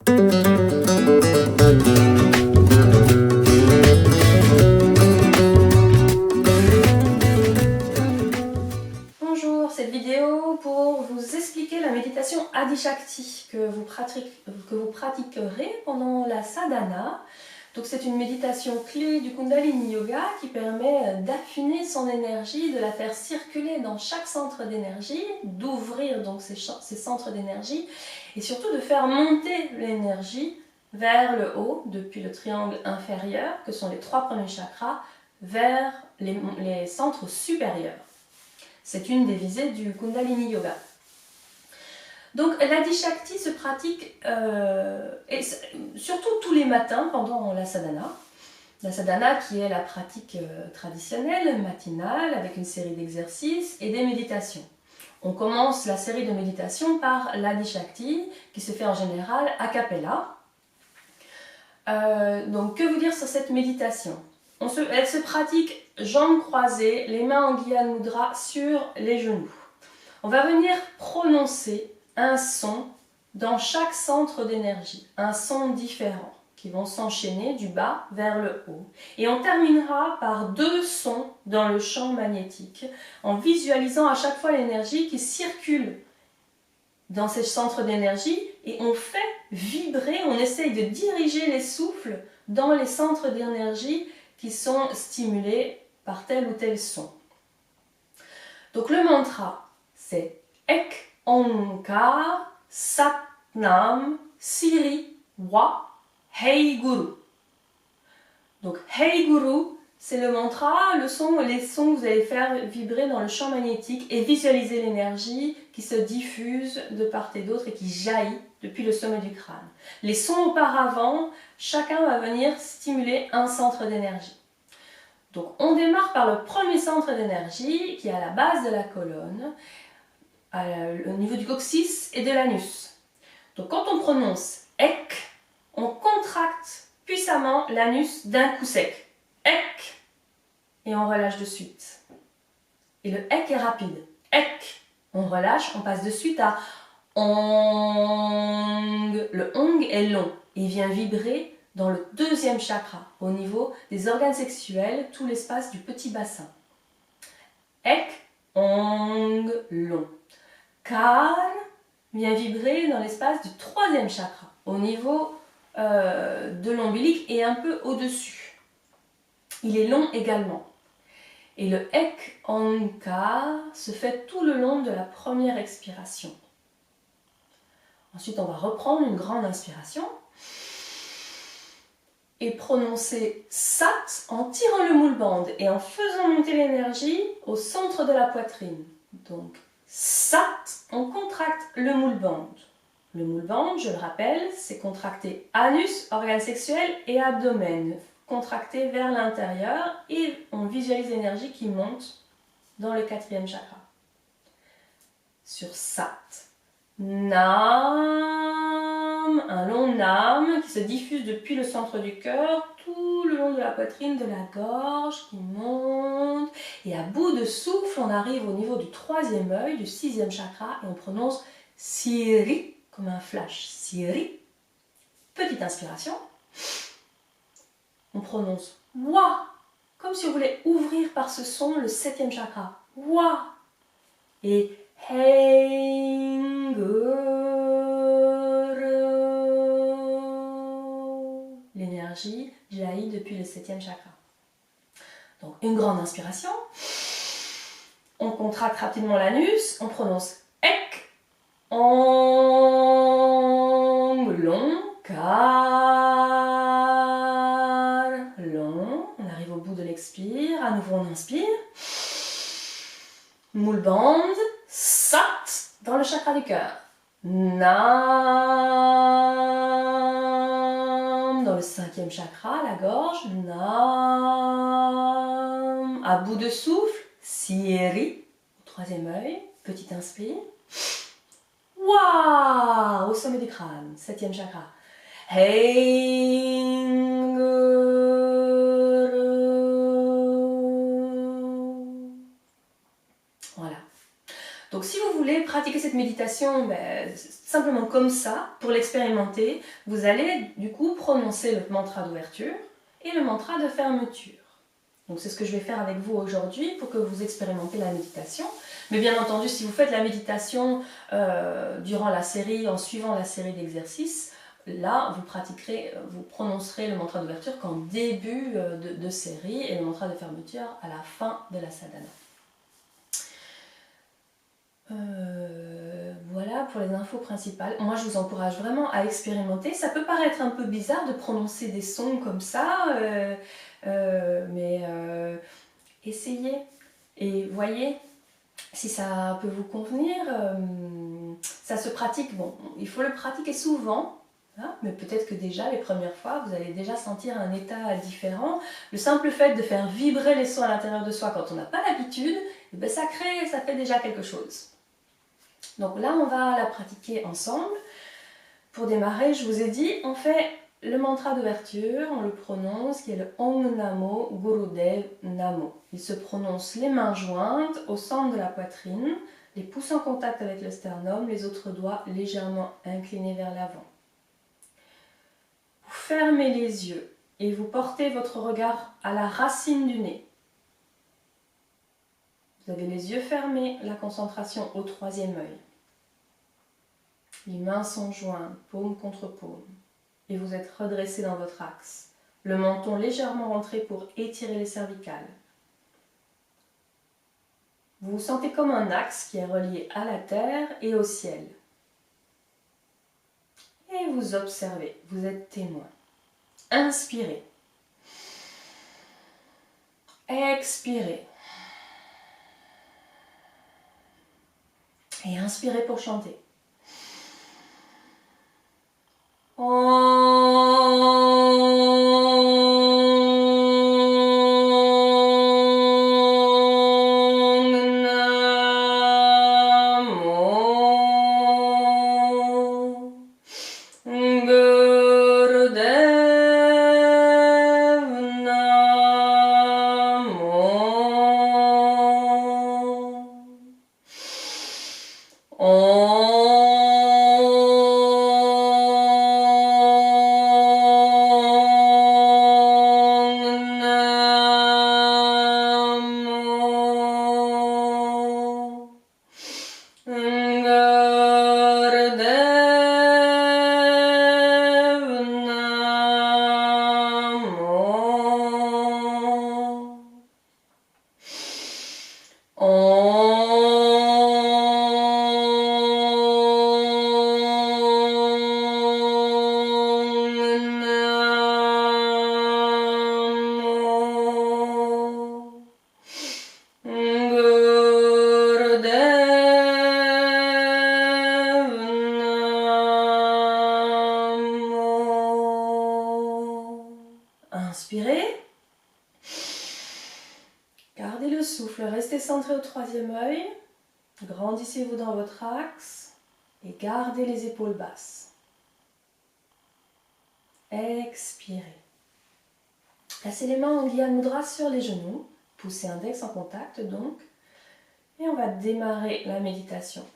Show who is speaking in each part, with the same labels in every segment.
Speaker 1: Bonjour, cette vidéo pour vous expliquer la méditation Adi Shakti que vous pratiquerez pendant la sadhana. Donc c'est une méditation clé du Kundalini Yoga qui permet d'affiner son énergie, de la faire circuler dans chaque centre d'énergie, d'ouvrir donc ces centres d'énergie et surtout de faire monter l'énergie vers le haut, depuis le triangle inférieur, que sont les 3 premiers chakras, vers les centres supérieurs. C'est une des visées du Kundalini Yoga. Donc l'Adi Shakti se pratique et surtout tous les matins pendant la sadhana. La sadhana qui est la pratique traditionnelle, matinale, avec une série d'exercices et des méditations. On commence la série de méditations par l'Adi Shakti qui se fait en général a cappella. Donc que vous dire sur cette méditation? Elle se pratique jambes croisées, les mains en Gyan Mudra sur les genoux. On va venir prononcer un son dans chaque centre d'énergie, un son différent qui vont s'enchaîner du bas vers le haut. Et on terminera par 2 sons dans le champ magnétique en visualisant à chaque fois l'énergie qui circule dans ces centres d'énergie et on fait vibrer, on essaye de diriger les souffles dans les centres d'énergie qui sont stimulés par tel ou tel son. Donc le mantra, c'est Ek Onkar Sat Nam Siri Wa Hey Guru. Donc Hey Guru, c'est le mantra, les sons que vous allez faire vibrer dans le champ magnétique et visualiser l'énergie qui se diffuse de part et d'autre et qui jaillit depuis le sommet du crâne. Les sons auparavant, chacun va venir stimuler un centre d'énergie. Donc on démarre par le premier centre d'énergie qui est à la base de la colonne, au niveau du coccyx et de l'anus. Donc quand on prononce Ek, on contracte puissamment l'anus d'un coup sec. Ek, et on relâche de suite. Et le Ek est rapide. Ek, on relâche, on passe de suite à Ong. Le Ong est long et vient vibrer dans le 2e chakra, au niveau des organes sexuels, tout l'espace du petit bassin. Ek, Ong, long. Kar vient vibrer dans l'espace du 3e chakra, au niveau de l'ombilic et un peu au-dessus. Il est long également. Et le Ek, Ong, Kar se fait tout le long de la première expiration. Ensuite, on va reprendre une grande inspiration et prononcer Sat en tirant le moule-bande et en faisant monter l'énergie au centre de la poitrine. Donc Sat, on contracte le moule-bande. Le moule-bande, je le rappelle, c'est contracté anus, organe sexuel et abdomen. Contracté vers l'intérieur et on visualise l'énergie qui monte dans le 4e chakra. Sur Sat. Nam, un long Nam qui se diffuse depuis le centre du cœur, tout le long de la poitrine, de la gorge, qui monte. Et à bout de souffle, on arrive au niveau du 3e œil, du 6e chakra, et on prononce Siri, comme un flash. Siri. Petite inspiration. On prononce Wa, comme si on voulait ouvrir par ce son le 7e chakra. Wa. Et Henguru. L'énergie jaillit depuis le 7e chakra. Donc une grande inspiration. On contracte rapidement l'anus. On prononce Ek. Ong. Long. Kar. Long. On arrive au bout de l'expire. À nouveau on inspire. Moule-bande. Sat dans le chakra du cœur. Nam dans le 5e chakra, la gorge. Nam à bout de souffle. Siri au 3e œil. Petite inspire. Wa au sommet du crâne, 7e chakra. Voilà. Donc si vous voulez pratiquer cette méditation simplement comme ça, pour l'expérimenter, vous allez du coup prononcer le mantra d'ouverture et le mantra de fermeture. Donc c'est ce que je vais faire avec vous aujourd'hui pour que vous expérimentez la méditation. Mais bien entendu, si vous faites la méditation durant la série, en suivant la série d'exercices, là, vous prononcerez le mantra d'ouverture qu'en début de série et le mantra de fermeture à la fin de la sadhana. Voilà pour les infos principales. Moi, je vous encourage vraiment à expérimenter. Ça peut paraître un peu bizarre de prononcer des sons comme ça, mais essayez et voyez si ça peut vous convenir. Ça se pratique, bon, il faut le pratiquer souvent, hein, mais peut-être que déjà les premières fois, vous allez déjà sentir un état différent. Le simple fait de faire vibrer les sons à l'intérieur de soi quand on n'a pas l'habitude, ça fait déjà quelque chose. Donc là, on va la pratiquer ensemble. Pour démarrer, je vous ai dit, on fait le mantra d'ouverture, on le prononce, qui est le Om Namo Gurudev Namo. Il se prononce les mains jointes au centre de la poitrine, les pouces en contact avec le sternum, les autres doigts légèrement inclinés vers l'avant. Vous fermez les yeux et vous portez votre regard à la racine du nez. Vous avez les yeux fermés, la concentration au troisième œil. Les mains sont jointes, paume contre paume. Et vous êtes redressé dans votre axe. Le menton légèrement rentré pour étirer les cervicales. Vous vous sentez comme un axe qui est relié à la terre et au ciel. Et vous observez, vous êtes témoin. Inspirez. Expirez. Et inspirez pour chanter. Inspirez. Gardez le souffle, restez centré au troisième œil. Grandissez-vous dans votre axe et gardez les épaules basses. Expirez. Placez les mains en Gyan Mudra sur les genoux. Poussez index en contact donc. Et on va démarrer la méditation.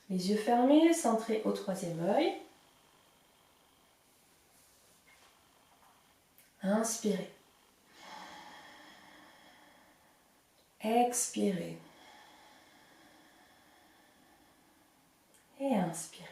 Speaker 1: Les yeux fermés, centrés au troisième œil. Inspirez. Expirez. Et inspirez.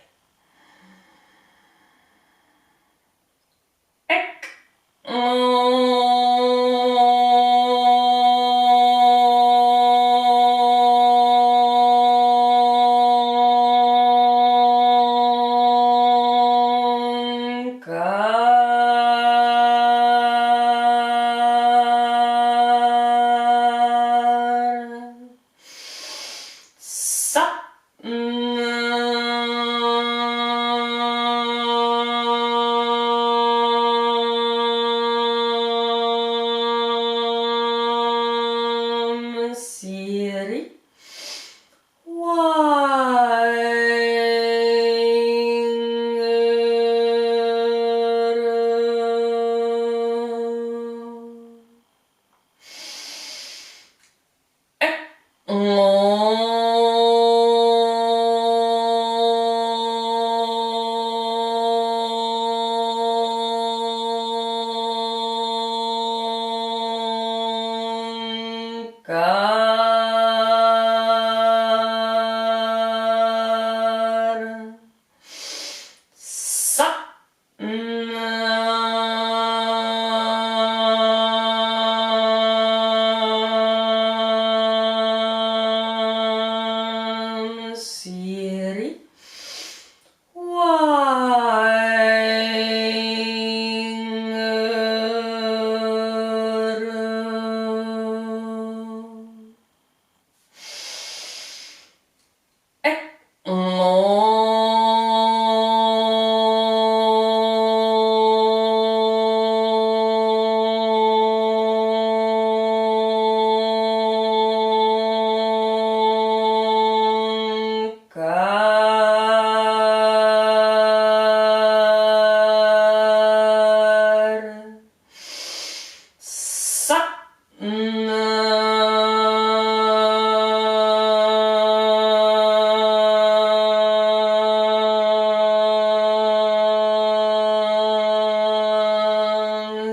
Speaker 1: Siri.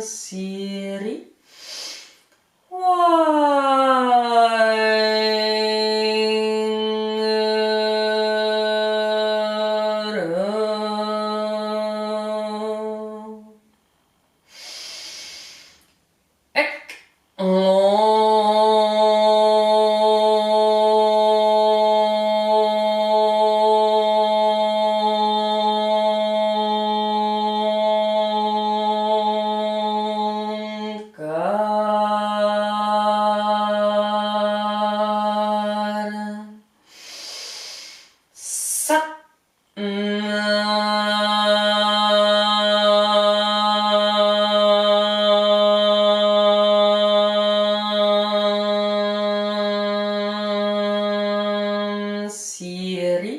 Speaker 1: Siri. Siri. Siri.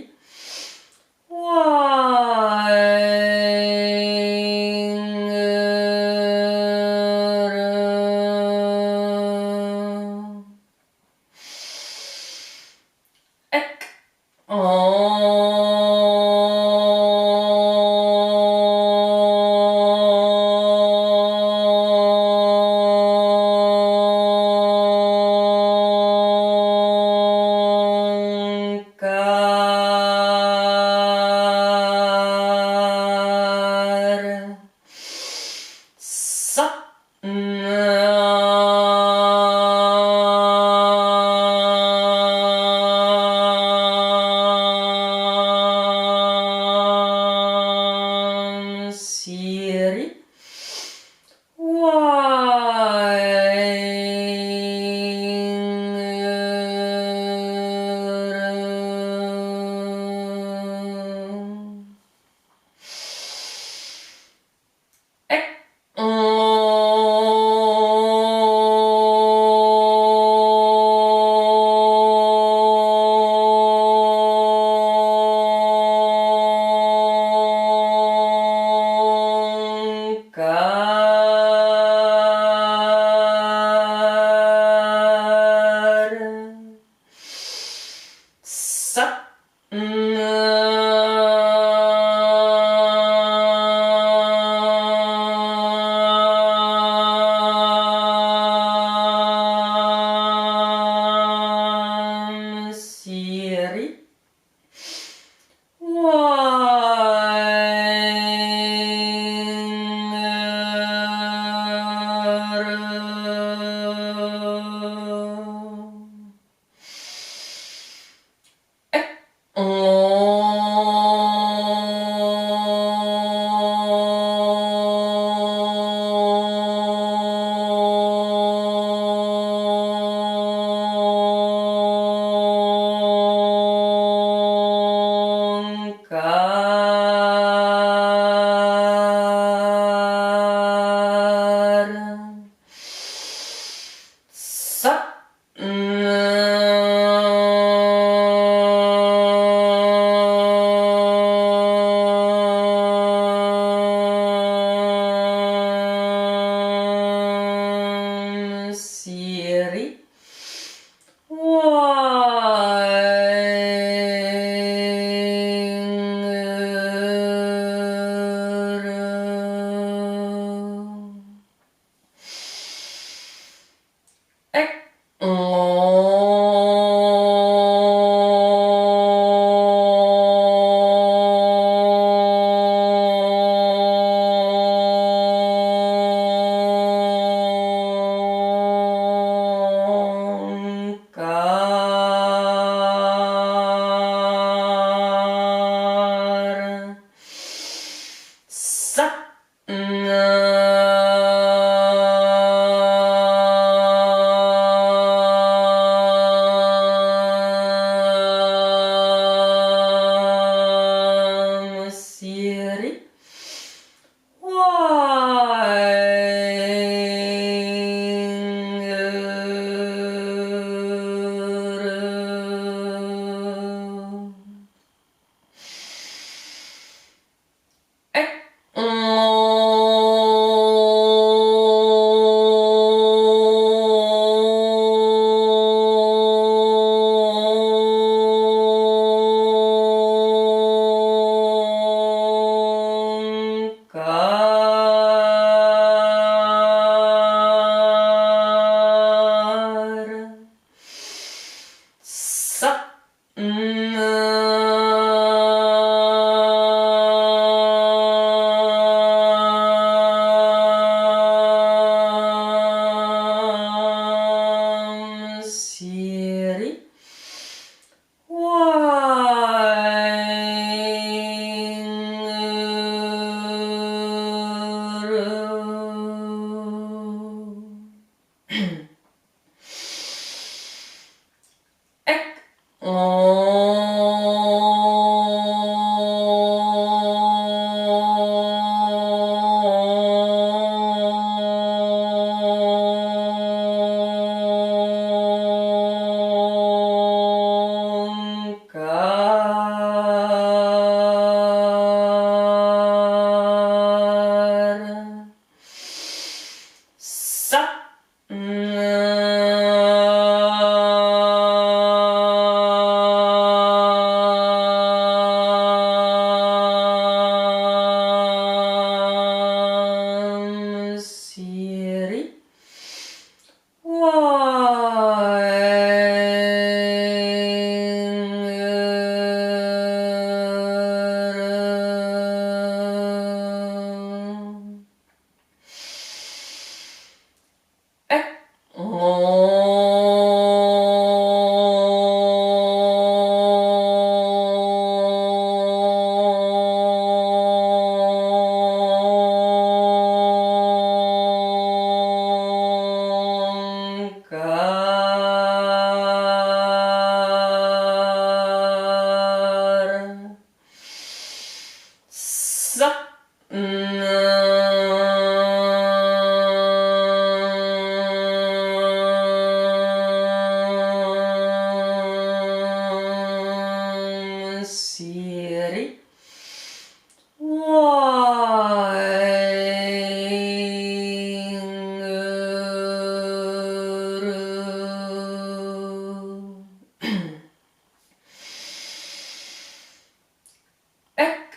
Speaker 1: Ek,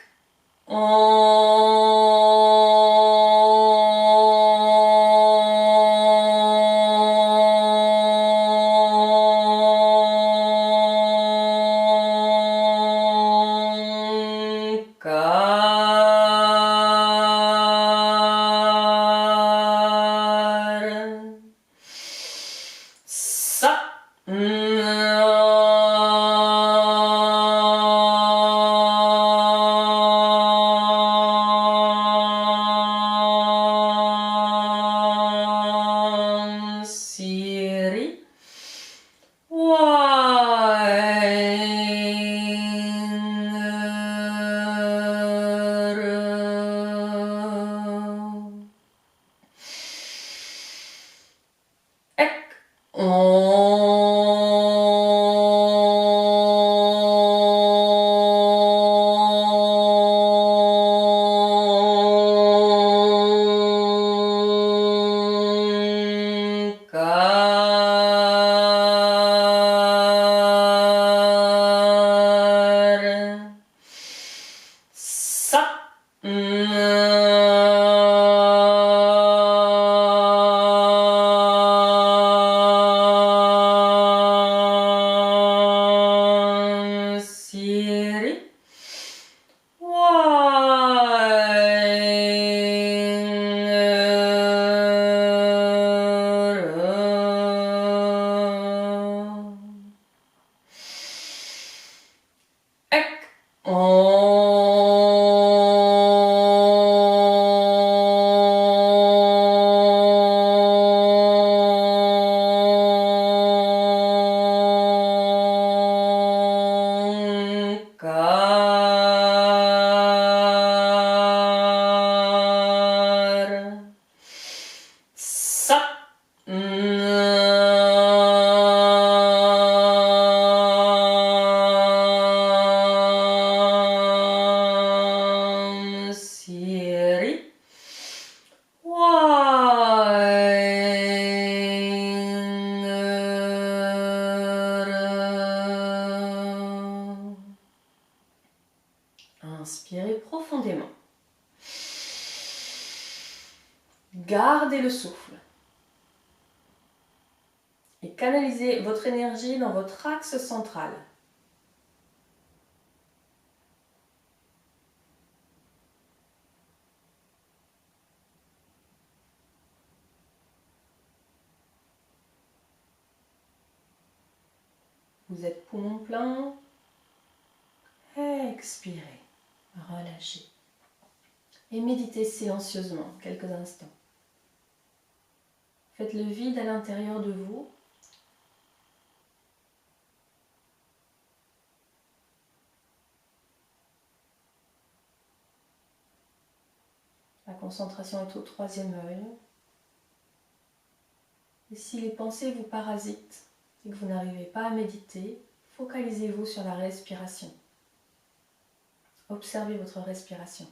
Speaker 1: Inspirez profondément. Gardez le souffle. Et canalisez votre énergie dans votre axe central. Vous êtes poumon plein. Expirez. Relâchez. Et méditez silencieusement quelques instants. Faites le vide à l'intérieur de vous. La concentration est au troisième œil. Et si les pensées vous parasitent et que vous n'arrivez pas à méditer, focalisez-vous sur la respiration. Observez votre respiration.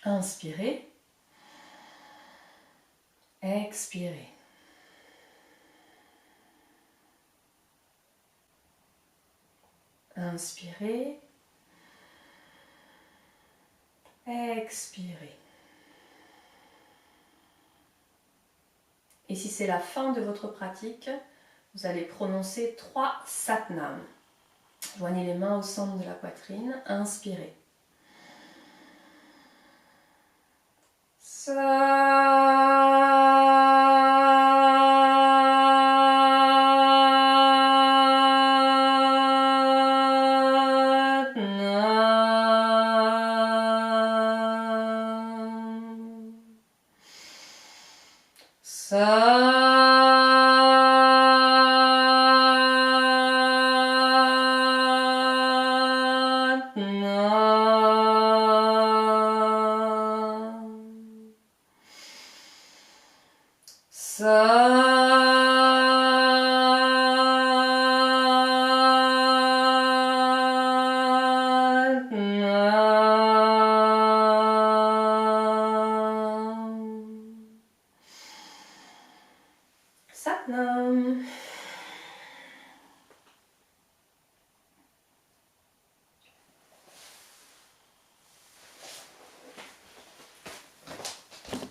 Speaker 1: Inspirez. Expirez. Inspirez. Expirez. Et si c'est la fin de votre pratique, vous allez prononcer 3 satnams. Joignez les mains au centre de la poitrine. Inspirez. Satnam.